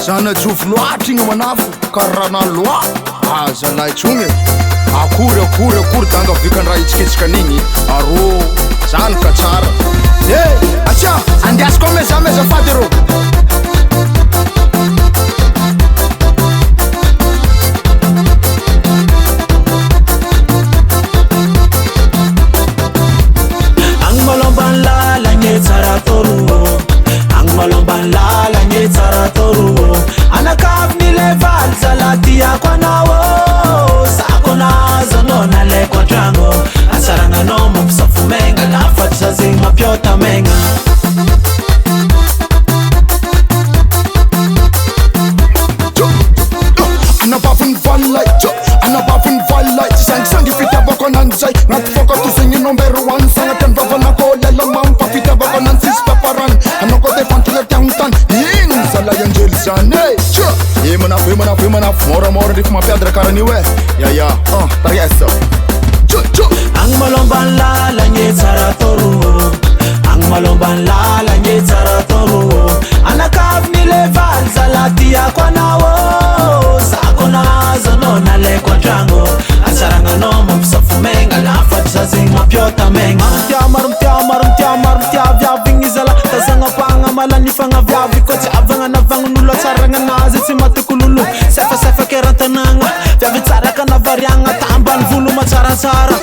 Zana jofo loatra igny manafo karana loa zalahy tsogny akory danga vikan-draha itsikitsikany arô zany ka tsara atsia andiasiko amezameza fady rô agny malomban lala gne tsara toro agny malomban lala gne tsara toro anakavy le valy zalatiako anao sako nazo anao nalaiko antragno atsaragnanao mampisafo megna lafatry za zegny mampiota megna anabaviny valilay tsy sangisangy fitiavako ananjy zay agnaty fokatozegny number 1 sagnatany vavanako lela mampa fitiavako ananjy sisy paparany anao koa defantile tiagno tany igny zalay anjely zany manafo moramora ndrefa mampiadra karan'io yaya tariasa agny malomban lala gne tsara toro agny malomban lala gne tsara toro anakavy le valy zalatiako anao sako nazo anao nalaiko antragno atsaragnanao mampisafo megna lafatry za zegny mampiota megna mitiamaroviavy igny zala tazagnapagna malany fagnaviavy koa tsy avagna navagnin'olo atsaragnanazy tsy matikololo sefasefa kerantanagna viavy tsara ka navariagna tambany volo matsaratsara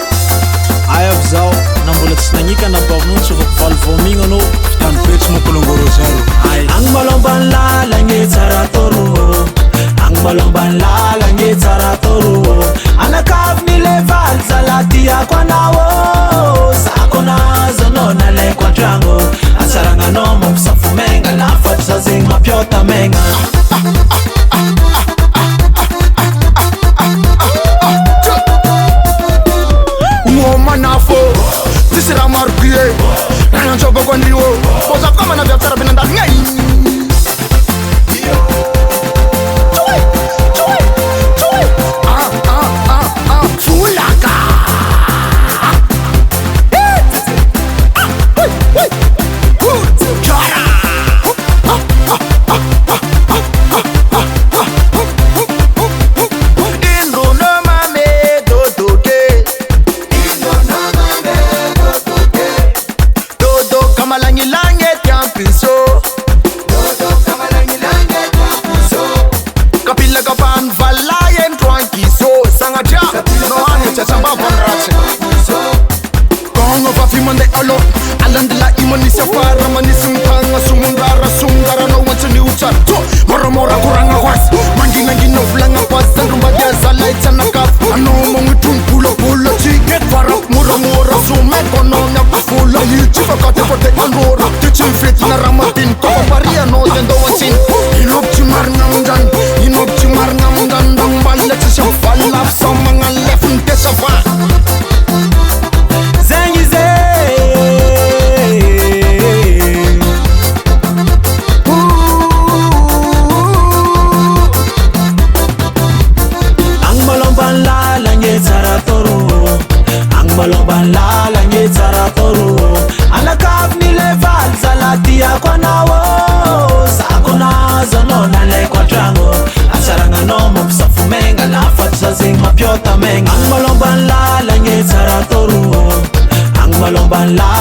ayavy zao na mbola tsy nagnika nabavinao tsovako valy vomigna anao vitany petsy mampolongoro zaro agny malomban lala gne tsara toro agny malomban lala gne tsara toro anakavy le valy zalatiako anao sako nazo anao nalaiko antragno atsaragnanao mampisafo megna lafatry za zegny mampiota megna manafo tsisy raha maro be raha nanjovako andrio bozako ka manavy tsara be nandalina volaka alandila imanisy afara manisy mitagna somondrara somondaranao antsany otsara moramora koragna hoasy manginangina volagna koasy sandrombadia zalay tsanakafy anao magnitro mibolabolo tsiket farako moramora someko anao miakovola tsy fakatekote androra ty tsy mifetina raha matiny kofapari anao tendao antsiny inoby tsy marigna amindrany inoby tsy marigna amindrany ndambalila tsisy amvaly lafy sa magnano lefiny tesava zegny ze malomban lala gne tsara toro anakavy le valy zalatiako anao sako nazo anao nalaiko antragno atsaragnanao mampisafo megna lafatry za zegny mampiota megna agny malomban lala gne tsara toro agny malomban lala